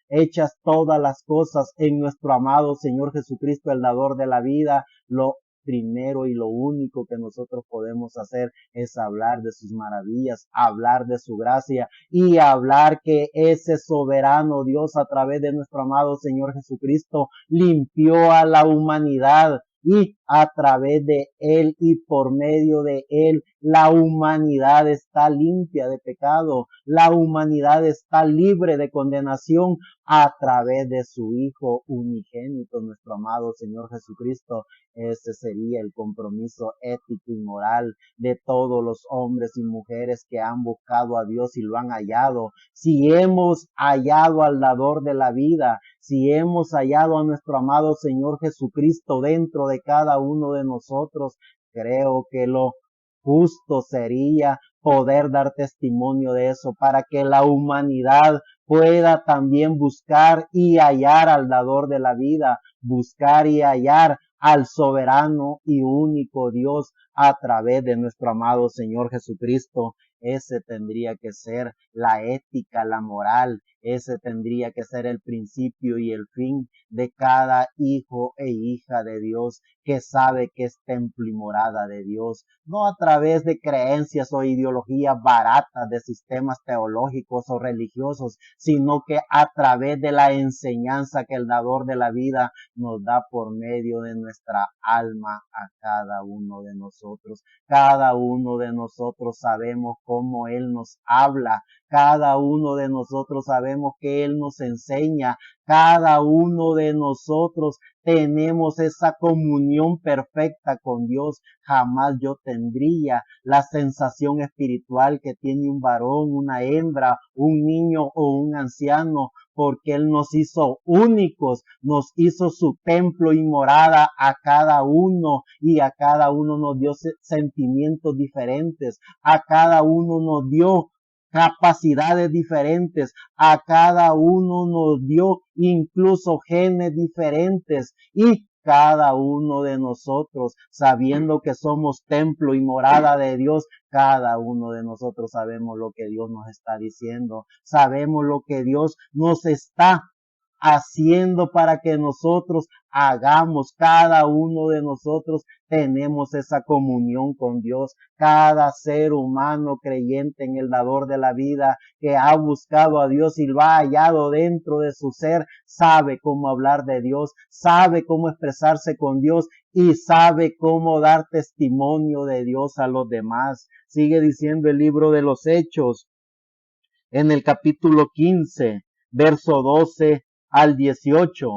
hechas todas las cosas, en nuestro amado Señor Jesucristo, el dador de la vida, lo primero y lo único que nosotros podemos hacer es hablar de sus maravillas, hablar de su gracia y hablar que ese soberano Dios a través de nuestro amado Señor Jesucristo limpió a la humanidad y a través de Él y por medio de Él la humanidad está limpia de pecado, la humanidad está libre de condenación a través de su Hijo unigénito, nuestro amado Señor Jesucristo. Ese sería el compromiso ético y moral de todos los hombres y mujeres que han buscado a Dios y lo han hallado. Si hemos hallado al dador de la vida, si hemos hallado a nuestro amado Señor Jesucristo dentro de cada uno de nosotros, creo que lo justo sería poder dar testimonio de eso para que la humanidad pueda también buscar y hallar al dador de la vida, buscar y hallar al soberano y único Dios a través de nuestro amado Señor Jesucristo. Ese tendría que ser la ética, la moral, ese tendría que ser el principio y el fin de cada hijo e hija de Dios que sabe que es templo y morada de Dios, no a través de creencias o ideologías baratas de sistemas teológicos o religiosos, sino que a través de la enseñanza que el dador de la vida nos da por medio de nuestra alma a cada uno de nosotros. Cada uno de nosotros sabemos cómo Él nos habla, cada uno de nosotros sabemos que Él nos enseña, cada uno de nosotros tenemos esa comunión perfecta con Dios. Jamás yo tendría la sensación espiritual que tiene un varón, una hembra, un niño o un anciano, porque Él nos hizo únicos, nos hizo su templo y morada a cada uno, y a cada uno nos dio sentimientos diferentes, a cada uno nos dio capacidades diferentes, a cada uno nos dio incluso genes diferentes y cada uno de nosotros, sabiendo que somos templo y morada de Dios. Cada uno de nosotros sabemos lo que Dios nos está diciendo, sabemos lo que Dios nos está haciendo para que nosotros hagamos. Cada uno de nosotros tenemos esa comunión con Dios. Cada ser humano creyente en el dador de la vida que ha buscado a Dios y lo ha hallado dentro de su ser, sabe cómo hablar de Dios, sabe cómo expresarse con Dios y sabe cómo dar testimonio de Dios a los demás. Sigue diciendo el libro de los Hechos en el capítulo 15, verso 12 al 18.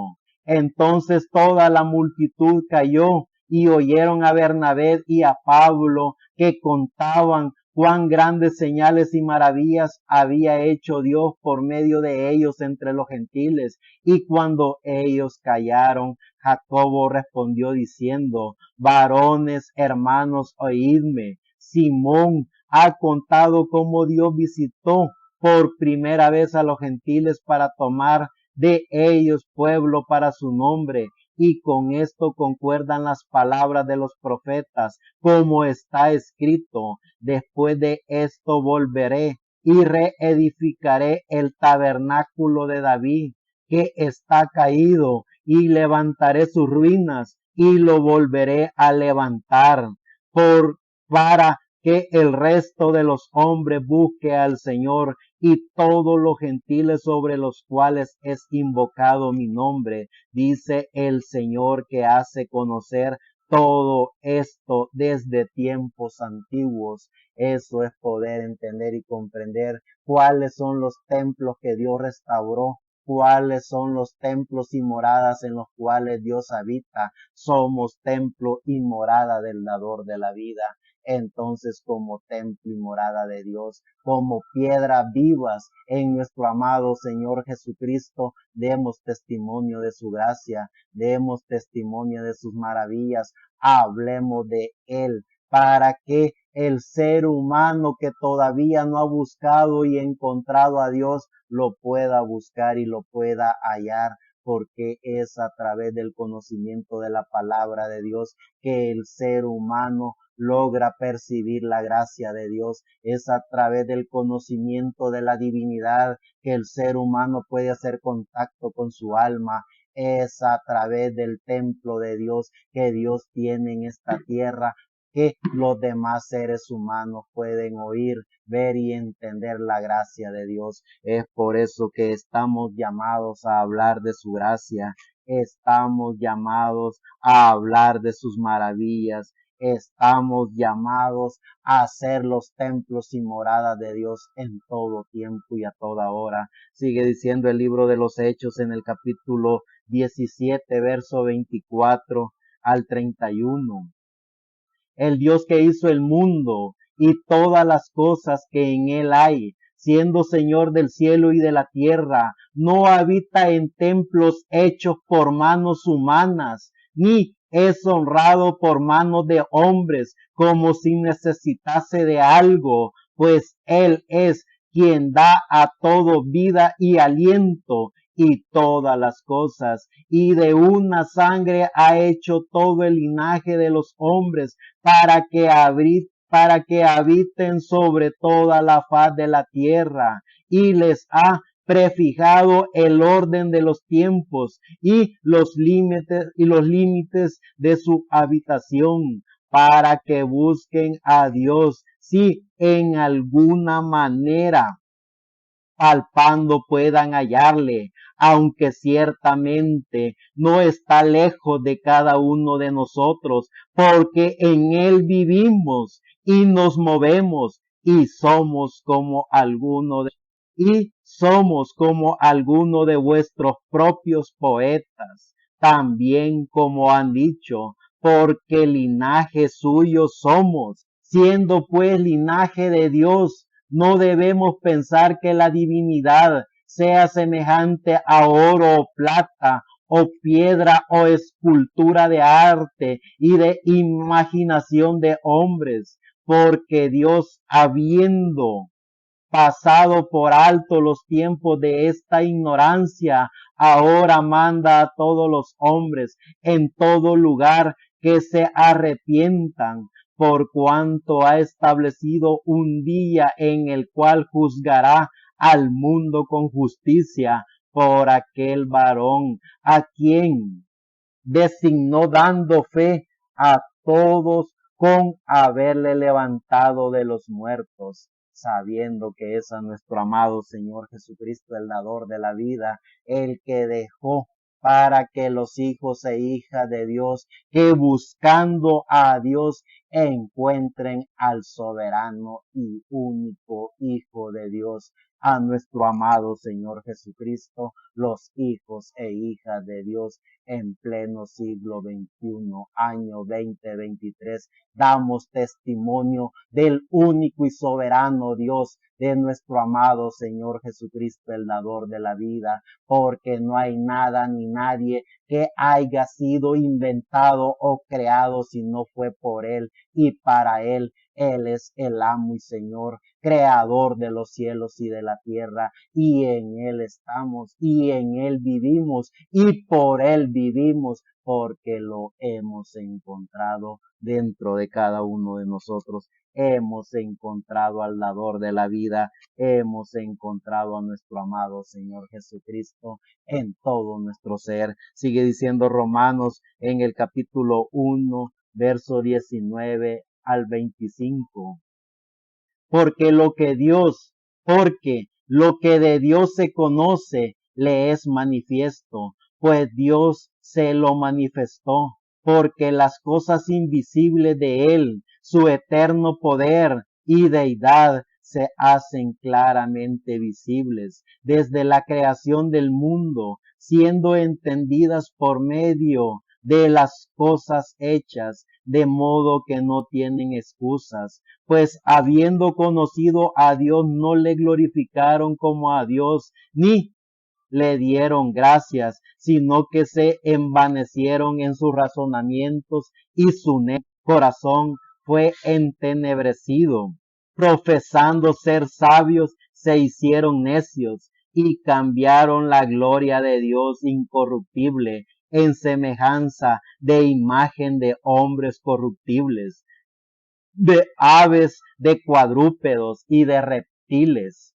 Entonces toda la multitud cayó y oyeron a Bernabé y a Pablo que contaban cuán grandes señales y maravillas había hecho Dios por medio de ellos entre los gentiles. Y cuando ellos callaron, Jacobo respondió diciendo: varones, hermanos, oídme. Simón ha contado cómo Dios visitó por primera vez a los gentiles para tomar de ellos pueblo para su nombre. Y con esto concuerdan las palabras de los profetas, como está escrito: después de esto volveré y reedificaré el tabernáculo de David, que está caído, y levantaré sus ruinas y lo volveré a levantar para que el resto de los hombres busque al Señor, y todos los gentiles sobre los cuales es invocado mi nombre, dice el Señor, que hace conocer todo esto desde tiempos antiguos. Eso es poder entender y comprender cuáles son los templos que Dios restauró, cuáles son los templos y moradas en los cuales Dios habita. Somos templo y morada del dador de la vida. Entonces, como templo y morada de Dios, como piedras vivas en nuestro amado Señor Jesucristo, demos testimonio de su gracia, demos testimonio de sus maravillas, hablemos de Él, para que el ser humano que todavía no ha buscado y encontrado a Dios lo pueda buscar y lo pueda hallar, porque es a través del conocimiento de la palabra de Dios que el ser humano logra percibir la gracia de Dios. Es a través del conocimiento de la divinidad que el ser humano puede hacer contacto con su alma. Es a través del templo de Dios que Dios tiene en esta tierra que los demás seres humanos pueden oír, ver y entender la gracia de Dios. Es por eso que estamos llamados a hablar de su gracia, estamos llamados a hablar de sus maravillas, estamos llamados a ser los templos y moradas de Dios en todo tiempo y a toda hora. Sigue diciendo el libro de los Hechos en el capítulo 17, verso 24 al 31. El Dios que hizo el mundo y todas las cosas que en él hay, siendo Señor del cielo y de la tierra, no habita en templos hechos por manos humanas, ni es honrado por manos de hombres, como si necesitase de algo, pues Él es quien da a todo vida y aliento y todas las cosas, y de una sangre ha hecho todo el linaje de los hombres, para que habiten sobre toda la faz de la tierra, y les ha prefijado el orden de los tiempos y los límites de su habitación, para que busquen a Dios, si en alguna manera palpando puedan hallarle, aunque ciertamente no está lejos de cada uno de nosotros, porque en él vivimos y nos movemos y somos como alguno de vuestros propios poetas, también como han dicho, porque linaje suyo somos, siendo pues linaje de Dios. No debemos pensar que la divinidad sea semejante a oro o plata, o piedra o escultura de arte y de imaginación de hombres, porque Dios, habiendo pasado por alto los tiempos de esta ignorancia, ahora manda a todos los hombres en todo lugar que se arrepientan, por cuanto ha establecido un día en el cual juzgará al mundo con justicia por aquel varón a quien designó, dando fe a todos con haberle levantado de los muertos, sabiendo que es a nuestro amado Señor Jesucristo, el dador de la vida, el que dejó para que los hijos e hijas de Dios, que buscando a Dios, encuentren al soberano y único Hijo de Dios, a nuestro amado Señor Jesucristo, los hijos e hijas de Dios en pleno siglo XXI, año 2023. Damos testimonio del único y soberano Dios, de nuestro amado Señor Jesucristo, el dador de la vida, porque no hay nada ni nadie que haya sido inventado o creado si no fue por Él y para Él. Él es el amo y Señor, creador de los cielos y de la tierra, y en Él estamos, y en Él vivimos, y por Él vivimos, porque lo hemos encontrado dentro de cada uno de nosotros. Hemos encontrado al dador de la vida, hemos encontrado a nuestro amado Señor Jesucristo en todo nuestro ser. Sigue diciendo Romanos en el capítulo 1, verso 19 al 25. Porque lo que de Dios se conoce le es manifiesto, pues Dios se lo manifestó, porque las cosas invisibles de Él, su eterno poder y deidad, se hacen claramente visibles desde la creación del mundo, siendo entendidas por medio de las cosas hechas, de modo que no tienen excusas, pues habiendo conocido a Dios no le glorificaron como a Dios, ni le dieron gracias, sino que se envanecieron en sus razonamientos y su corazón fue entenebrecido. Profesando ser sabios, se hicieron necios y cambiaron la gloria de Dios incorruptible en semejanza de imagen de hombres corruptibles, de aves, de cuadrúpedos y de reptiles,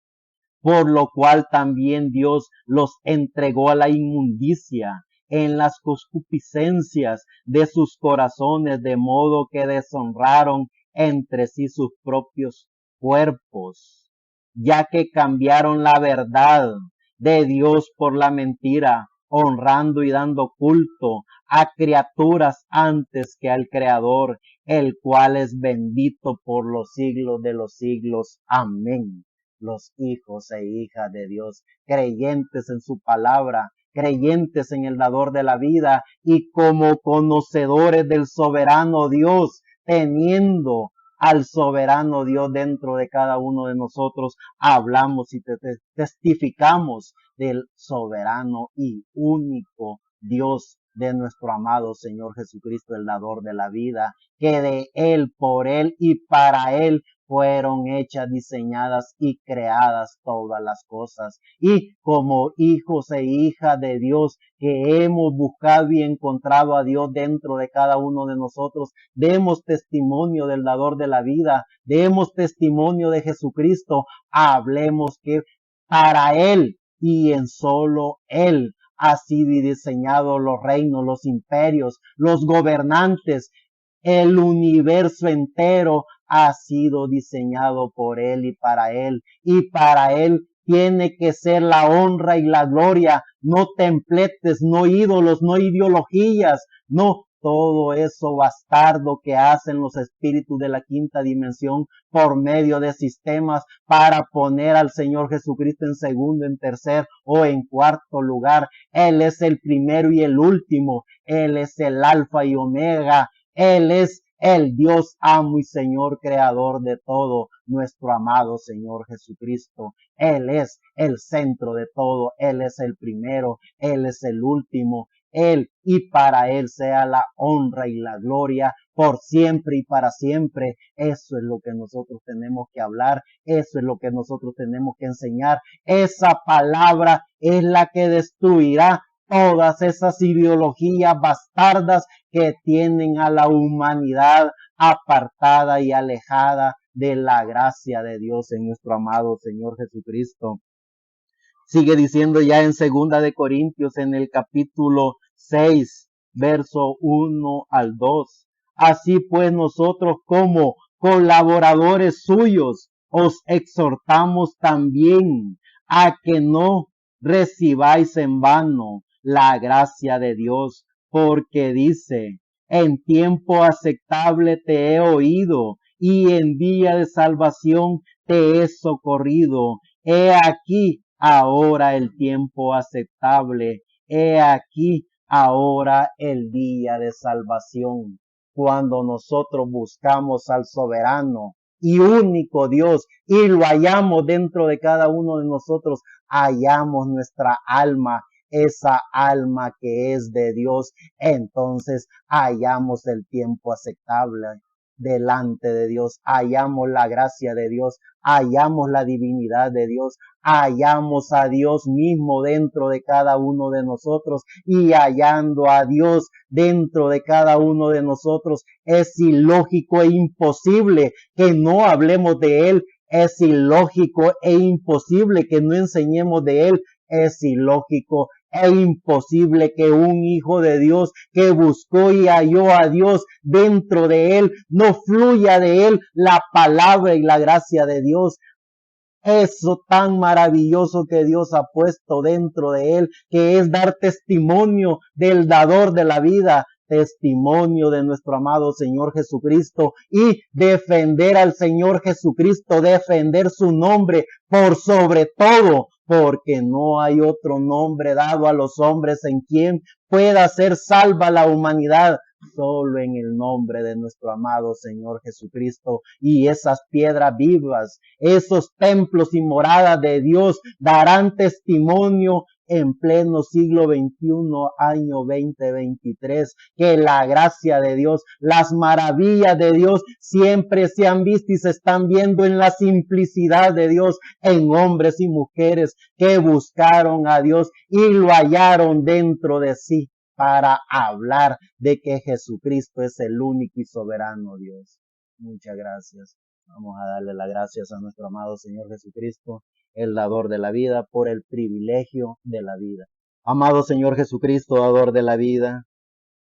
por lo cual también Dios los entregó a la inmundicia en las concupiscencias de sus corazones, de modo que deshonraron entre sí sus propios cuerpos, ya que cambiaron la verdad de Dios por la mentira, honrando y dando culto a criaturas antes que al Creador, el cual es bendito por los siglos de los siglos. Amén. Los hijos e hijas de Dios, creyentes en su palabra, creyentes en el dador de la vida y como conocedores del soberano Dios, teniendo al soberano Dios dentro de cada uno de nosotros, hablamos y testificamos del soberano y único Dios, de nuestro amado Señor Jesucristo, el dador de la vida, que de Él, por Él y para Él fueron hechas, diseñadas y creadas todas las cosas. Y como hijos e hijas de Dios, que hemos buscado y encontrado a Dios dentro de cada uno de nosotros, demos testimonio del dador de la vida, demos testimonio de Jesucristo, hablemos que para Él y en solo Él ha sido diseñado los reinos, los imperios, los gobernantes, el universo entero ha sido diseñado por Él y para Él tiene que ser la honra y la gloria, no templetes, no ídolos, no ideologías, no todo eso bastardo que hacen los espíritus de la quinta dimensión por medio de sistemas para poner al Señor Jesucristo en segundo, en tercer o en cuarto lugar. Él es el primero y el último, Él es el alfa y omega, Él es el Dios amo y Señor creador de todo, nuestro amado Señor Jesucristo. Él es el centro de todo, Él es el primero, Él es el último, Él, y para Él sea la honra y la gloria por siempre y para siempre. Eso es lo que nosotros tenemos que hablar, eso es lo que nosotros tenemos que enseñar. Esa palabra es la que destruirá todas esas ideologías bastardas que tienen a la humanidad apartada y alejada de la gracia de Dios en nuestro amado Señor Jesucristo. Sigue diciendo ya en segunda de Corintios en el capítulo 6, verso 1 al 2. Así pues nosotros como colaboradores suyos os exhortamos también a que no recibáis en vano la gracia de Dios, porque dice, en tiempo aceptable te he oído y en día de salvación te he socorrido. He aquí ahora el tiempo aceptable. He aquí ahora el día de salvación. Cuando nosotros buscamos al soberano y único Dios y lo hallamos dentro de cada uno de nosotros, hallamos nuestra alma, esa alma que es de Dios. Entonces hallamos el tiempo aceptable delante de Dios, hallamos la gracia de Dios, hallamos la divinidad de Dios, hallamos a Dios mismo dentro de cada uno de nosotros, y hallando a Dios dentro de cada uno de nosotros es ilógico e imposible que no hablemos de Él, es ilógico e imposible que no enseñemos de Él, es ilógico e imposible que un hijo de Dios que buscó y halló a Dios dentro de él, no fluya de él la palabra y la gracia de Dios. Eso tan maravilloso que Dios ha puesto dentro de él, que es dar testimonio del dador de la vida, testimonio de nuestro amado Señor Jesucristo, y defender al Señor Jesucristo, defender su nombre por sobre todo, porque no hay otro nombre dado a los hombres en quien pueda ser salva la humanidad, solo en el nombre de nuestro amado Señor Jesucristo. Y esas piedras vivas, esos templos y moradas de Dios darán testimonio en pleno siglo XXI, año 2023, que la gracia de Dios, las maravillas de Dios siempre se han visto y se están viendo en la simplicidad de Dios, en hombres y mujeres que buscaron a Dios y lo hallaron dentro de sí para hablar de que Jesucristo es el único y soberano Dios. Muchas gracias. Vamos a darle las gracias a nuestro amado Señor Jesucristo, el dador de la vida, por el privilegio de la vida. Amado Señor Jesucristo, dador de la vida,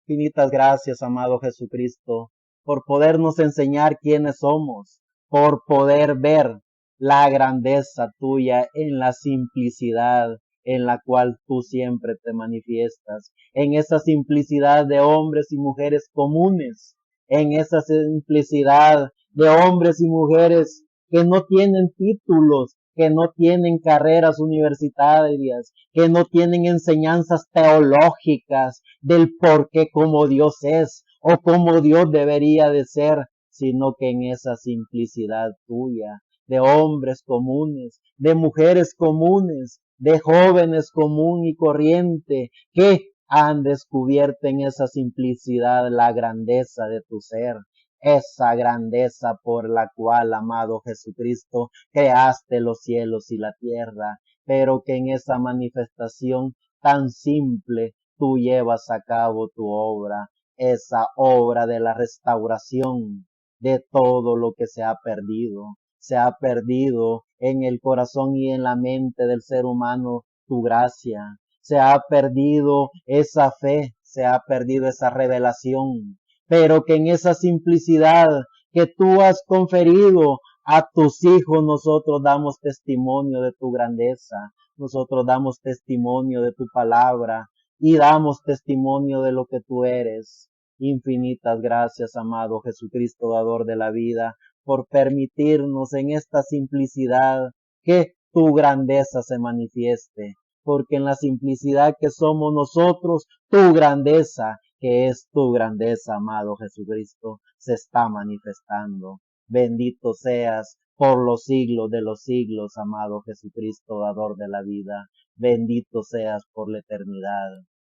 infinitas gracias, amado Jesucristo, por podernos enseñar quiénes somos, por poder ver la grandeza tuya en la simplicidad en la cual tú siempre te manifiestas, en esa simplicidad de hombres y mujeres comunes, en esa simplicidad de hombres y mujeres que no tienen títulos, que no tienen carreras universitarias, que no tienen enseñanzas teológicas del por qué como Dios es o como Dios debería de ser, sino que en esa simplicidad tuya, de hombres comunes, de mujeres comunes, de jóvenes común y corriente, que han descubierto en esa simplicidad la grandeza de tu ser, esa grandeza por la cual, amado Jesucristo, creaste los cielos y la tierra, pero que en esa manifestación tan simple tú llevas a cabo tu obra, esa obra de la restauración de todo lo que se ha perdido en el corazón y en la mente del ser humano tu gracia, se ha perdido esa fe, se ha perdido esa revelación, pero que en esa simplicidad que tú has conferido a tus hijos, nosotros damos testimonio de tu grandeza, nosotros damos testimonio de tu palabra y damos testimonio de lo que tú eres. Infinitas gracias, amado Jesucristo, dador de la vida, por permitirnos en esta simplicidad que tu grandeza se manifieste, porque en la simplicidad que somos nosotros, tu grandeza, que es tu grandeza, amado Jesucristo, se está manifestando. Bendito seas por los siglos de los siglos, amado Jesucristo, dador de la vida. Bendito seas por la eternidad.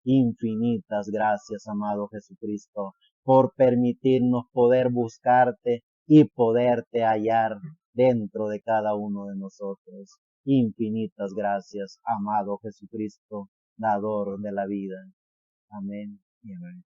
Infinitas gracias, amado Jesucristo, por permitirnos poder buscarte y poderte hallar dentro de cada uno de nosotros. Infinitas gracias, amado Jesucristo, dador de la vida. Amén y amén.